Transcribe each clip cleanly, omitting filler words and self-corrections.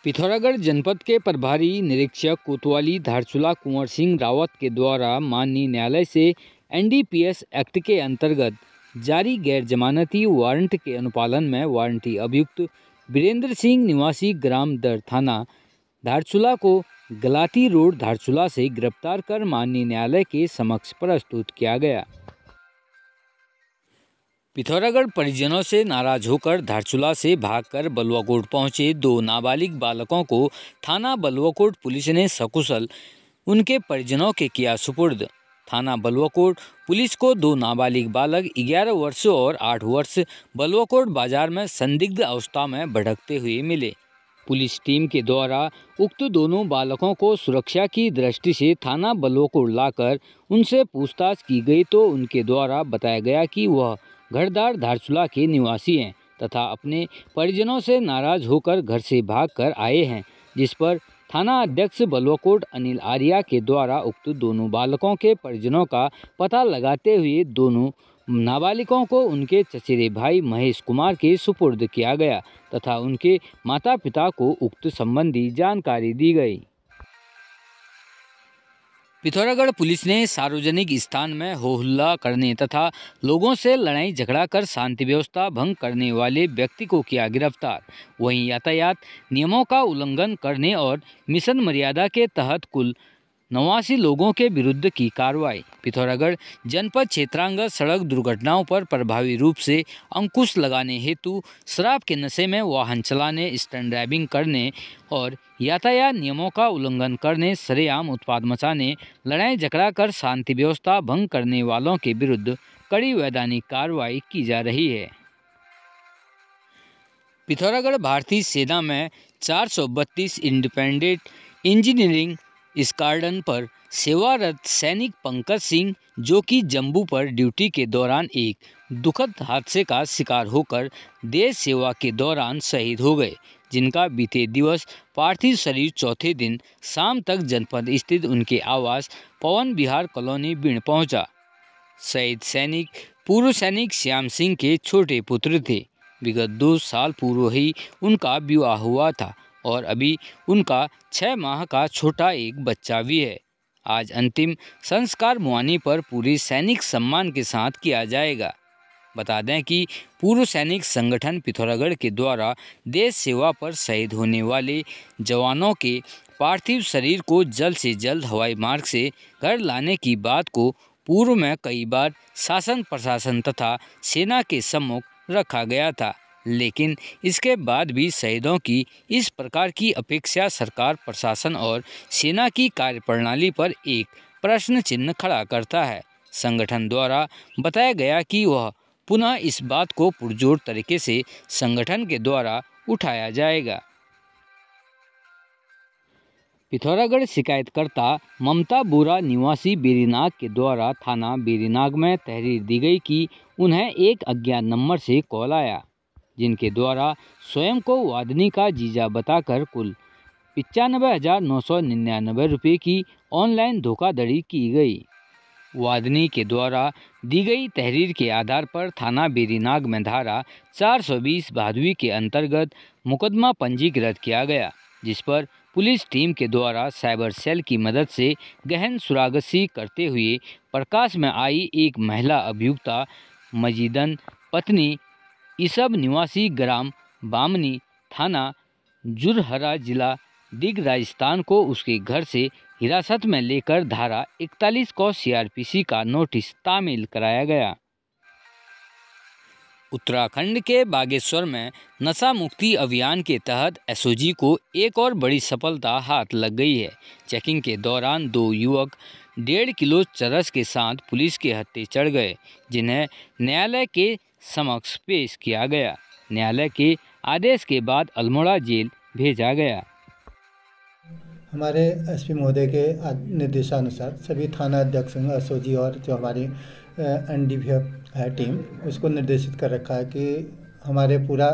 पिथौरागढ़ जनपद के प्रभारी निरीक्षक कोतवाली धारचूला कुंवर सिंह रावत के द्वारा माननीय न्यायालय से एनडीपीएस एक्ट के अंतर्गत जारी गैर जमानती वारंट के अनुपालन में वारंटी अभियुक्त वीरेंद्र सिंह निवासी ग्राम दर थाना धारचूला को गलाती रोड धारचूला से गिरफ्तार कर माननीय न्यायालय के समक्ष प्रस्तुत किया गया। पिथौरागढ़ परिजनों से नाराज होकर धारचूला से भागकर बलुआकोट पहुंचे दो नाबालिग बालकों को थाना बलुआकोट पुलिस ने सकुशल उनके परिजनों के किया सुपुर्द। थाना बलुआकोट पुलिस को दो नाबालिग बालक 11 वर्ष और 8 वर्ष बलुआकोट बाजार में संदिग्ध अवस्था में भटकते हुए मिले। पुलिस टीम के द्वारा उक्त दोनों बालकों को सुरक्षा की दृष्टि से थाना बलुआकोट लाकर उनसे पूछताछ की गई तो उनके द्वारा बताया गया कि वह घरदार धारचूला के निवासी हैं तथा अपने परिजनों से नाराज होकर घर से भागकर आए हैं, जिस पर थाना अध्यक्ष बलुआकोट अनिल आर्या के द्वारा उक्त दोनों बालकों के परिजनों का पता लगाते हुए दोनों नाबालिगों को उनके चचेरे भाई महेश कुमार के सुपुर्द किया गया तथा उनके माता पिता को उक्त संबंधी जानकारी दी गई। पिथौरागढ़ पुलिस ने सार्वजनिक स्थान में हो हल्ला करने तथा लोगों से लड़ाई झगड़ा कर शांति व्यवस्था भंग करने वाले व्यक्ति को किया गिरफ्तार। वहीं यातायात नियमों का उल्लंघन करने और मिशन मर्यादा के तहत कुल 89 लोगों के विरुद्ध की कार्रवाई। पिथौरागढ़ जनपद क्षेत्रांगत सड़क दुर्घटनाओं पर प्रभावी रूप से अंकुश लगाने हेतु शराब के नशे में वाहन चलाने, स्टंट ड्राइविंग करने और यातायात नियमों का उल्लंघन करने, सरेआम उत्पात मचाने, लड़ाई झगड़ा कर शांति व्यवस्था भंग करने वालों के विरुद्ध कड़ी वैधानिक कार्रवाई की जा रही है। पिथौरागढ़ भारतीय सेना में 432 इंडिपेंडेंट इंजीनियरिंग स्क्वाड्रन पर सेवारत सैनिक पंकज सिंह, जो कि जम्मू पर ड्यूटी के दौरान एक दुखद हादसे का शिकार होकर देश सेवा के दौरान शहीद हो गए, जिनका बीते दिवस पार्थिव शरीर चौथे दिन शाम तक जनपद स्थित उनके आवास पवन विहार कॉलोनी बीण पहुंचा। शहीद सैनिक पूर्व सैनिक श्याम सिंह के छोटे पुत्र थे। विगत 2 साल पूर्व ही उनका विवाह हुआ था और अभी उनका 6 माह का छोटा एक बच्चा भी है। आज अंतिम संस्कार मुआनी पर पूरे सैनिक सम्मान के साथ किया जाएगा। बता दें कि पूर्व सैनिक संगठन पिथौरागढ़ के द्वारा देश सेवा पर शहीद होने वाले जवानों के पार्थिव शरीर को जल्द से जल्द हवाई मार्ग से घर लाने की बात को पूर्व में कई बार शासन प्रशासन तथा सेना के सम्मुख रखा गया था, लेकिन इसके बाद भी शहीदों की इस प्रकार की अपेक्षा सरकार, प्रशासन और सेना की कार्यप्रणाली पर एक प्रश्न चिन्ह खड़ा करता है। संगठन द्वारा बताया गया कि वह पुनः इस बात को पुरजोर तरीके से संगठन के द्वारा उठाया जाएगा। पिथौरागढ़ शिकायतकर्ता ममता बोरा निवासी बेरीनाग के द्वारा थाना बेरीनाग में तहरीर दी गई कि उन्हें एक अज्ञात नंबर से कॉल आया, जिनके द्वारा स्वयं को वादनी का जीजा बताकर कुल 95,999 रुपये की ऑनलाइन धोखाधड़ी की गई। वादनी के द्वारा दी गई तहरीर के आधार पर थाना बेरीनाग में धारा 420 भादवी के अंतर्गत मुकदमा पंजीकृत किया गया, जिस पर पुलिस टीम के द्वारा साइबर सेल की मदद से गहन सुरागसी करते हुए प्रकाश में आई एक महिला अभियुक्ता मजीदन पत्नी इसब निवासी ग्राम बामनी थाना जुरहरा जिला दिग राजस्थान को उसके घर से हिरासत में लेकर धारा 41 को सीआरपीसी का नोटिस तामील कराया गया। उत्तराखंड के बागेश्वर में नशा मुक्ति अभियान के तहत एसओजी को एक और बड़ी सफलता हाथ लग गई है। चेकिंग के दौरान 2 युवक 1.5 किलो चरस के साथ पुलिस के हत्थे चढ़ गए, जिन्हें न्यायालय के समक्ष पेश किया गया। न्यायालय के आदेश के बाद अल्मोड़ा जेल भेजा गया। हमारे एसपी महोदय के निर्देशानुसार सभी थाना अध्यक्षों एसओजी और जो हमारी एनडीपीएफ है टीम, उसको निर्देशित कर रखा है कि हमारे पूरा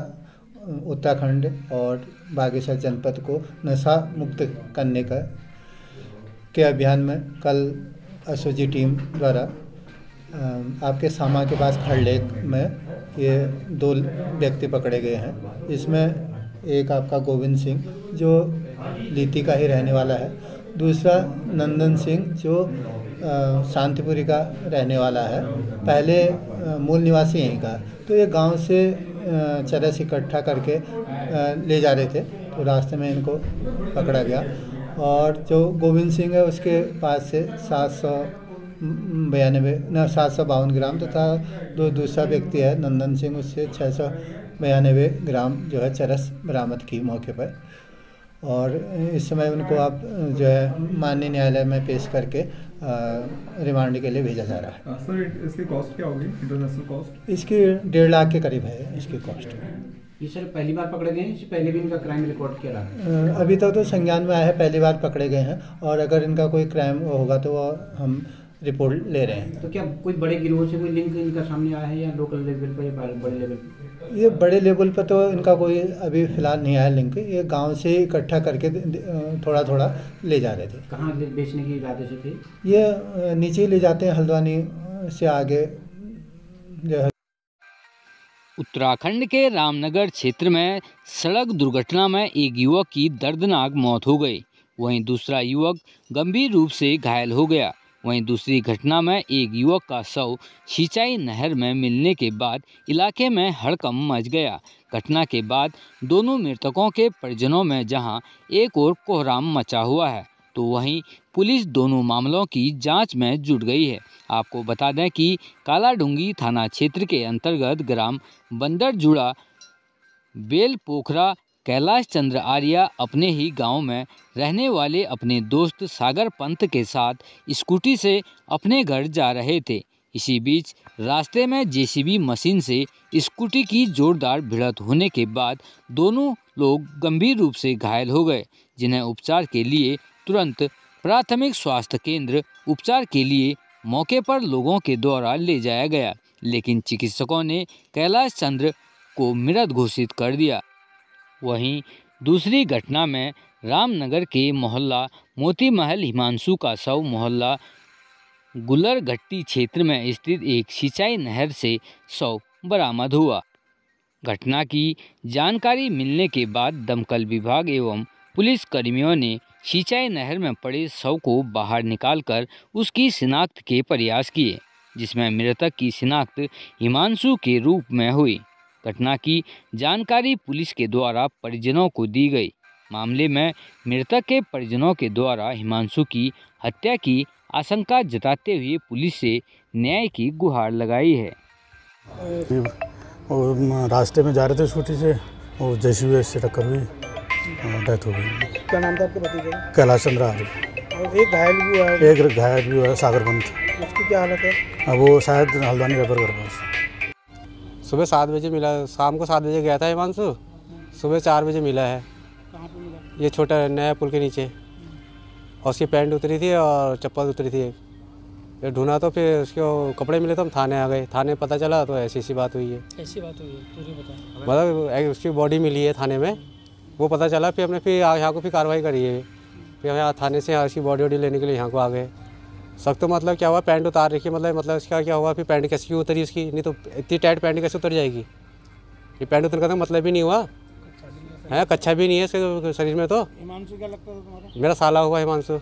उत्तराखंड और बागेश्वर जनपद को नशा मुक्त करने के अभियान में कल एसओजी टीम द्वारा आपके सामा के पास खड़लेक में ये 2 व्यक्ति पकड़े गए हैं। इसमें एक आपका गोविंद सिंह जो लीती का ही रहने वाला है, दूसरा नंदन सिंह जो शांतिपुरी का रहने वाला है, पहले मूल निवासी यहीं का। तो ये गांव से चरस इकट्ठा करके ले जा रहे थे, तो रास्ते में इनको पकड़ा गया। और जो गोविंद सिंह है उसके पास से 752 ग्राम तथा जो दूसरा व्यक्ति है नंदन सिंह उससे 692 ग्राम जो है चरस बरामद की मौके पर। और इस समय उनको आप जो है माननीय न्यायालय में पेश करके रिमांड के लिए भेजा जा रहा है। सर इसकी कॉस्ट क्या होगी, इंटरनेशनल कॉस्ट? इसकी 1.5 लाख के करीब है इसकी कॉस्ट। ये सर पहली बार पकड़े गए हैं, इससे पहले भी इनका क्राइम रिकॉर्ड किया रहा है? अभी तक तो संज्ञान में आया है, पहली बार पकड़े गए हैं, और अगर इनका कोई क्राइम होगा तो वो हम रिपोर्ट ले रहे हैं। तो क्या कोई बड़े गिरोह से कोई लिंक इनका सामने आया है या लोकल लेवल पर या बड़े लेवल पर? ये बड़े लेवल पर तो इनका कोई अभी फ़िलहाल नहीं आया लिंक। ये गांव से इकट्ठा करके थोड़ा थोड़ा ले जा रहे थे। कहाँ बेचने की इरादे से थे? ये नीचे ले जाते हैं, हल्द्वानी से आगे जो है। उत्तराखंड के रामनगर क्षेत्र में सड़क दुर्घटना में एक युवक की दर्दनाक मौत हो गई, वहीं दूसरा युवक गंभीर रूप से घायल हो गया। वहीं दूसरी घटना में एक युवक का शव सिंचाई नहर में मिलने के बाद इलाके में हड़कंप मच गया। घटना के बाद दोनों मृतकों के परिजनों में जहां एक और कोहराम मचा हुआ है, तो वहीं पुलिस दोनों मामलों की जांच में जुट गई है। आपको बता दें कि कालाडूंगी थाना क्षेत्र के अंतर्गत ग्राम बंदरजुड़ा बेल पोखरा कैलाश चंद्र आर्या अपने ही गांव में रहने वाले अपने दोस्त सागर पंत के साथ स्कूटी से अपने घर जा रहे थे। इसी बीच रास्ते में जेसीबी मशीन से स्कूटी की जोरदार भिड़ंत होने के बाद दोनों लोग गंभीर रूप से घायल हो गए, जिन्हें उपचार के लिए तुरंत प्राथमिक स्वास्थ्य केंद्र उपचार के लिए मौके पर लोगों के द्वारा ले जाया गया, लेकिन चिकित्सकों ने कैलाश चंद्र को मृत घोषित कर दिया। वहीं दूसरी घटना में रामनगर के मोहल्ला मोती महल हिमांशु का शव मोहल्ला गुलरघट्टी क्षेत्र में स्थित एक सिंचाई नहर से शव बरामद हुआ। घटना की जानकारी मिलने के बाद दमकल विभाग एवं पुलिस कर्मियों ने सिंचाई नहर में पड़े शव को बाहर निकालकर उसकी शिनाख्त के प्रयास किए, जिसमें मृतक की शिनाख्त हिमांशु के रूप में हुई। घटना की जानकारी पुलिस के द्वारा परिजनों को दी गई। मामले में मृतक के परिजनों के द्वारा हिमांशु की हत्या की आशंका जताते हुए पुलिस से न्याय की गुहार लगाई है। और रास्ते में जा रहे थे स्कूटी से और जेसीबी से टक्कर हुई, डेथ हो गई। क्या नाम था आपके भतीजे का? कैलाश चंद्र आर्य। और एक घायल भी हुआ है? एक घायल भी हुआ है, सागर पंत। उसकी क्या हालत है? अब वो शायद हल्द्वानी रेफर कर पास। सुबह 7 बजे मिला, शाम को 7 बजे गया था हिमांशु, सुबह 4 बजे मिला है। कहाँ पे मिला? ये छोटा नया पुल के नीचे, और उसकी पैंट उतरी थी और चप्पल उतरी थी। ये ढूंढा तो फिर उसके कपड़े मिले तो हम थाने आ गए। थाने पता चला तो ऐसी बात हुई है। ऐसी बात हुई है, पूरी बताओ। मतलब उसकी बॉडी मिली है थाने में, वो पता चला। फिर हमने फिर यहाँ को फिर कार्रवाई करी है। फिर हम यहाँ थाने से उसकी बॉडी लेने के लिए यहाँ को आ गए। सख्त तो मतलब क्या हुआ, पैंट उतार रखी, मतलब इसका क्या हुआ, फिर पैंट कैसे क्यों उतरी उसकी? नहीं तो इतनी टाइट पैंट कैसे उतर जाएगी? ये पैंट उतर का तो मतलब ही नहीं हुआ है, कच्छा भी नहीं है इसके शरीर में। तो हिमांशु क्या लगता था तुम्हारा? मेरा साला हुआ हिमांशु।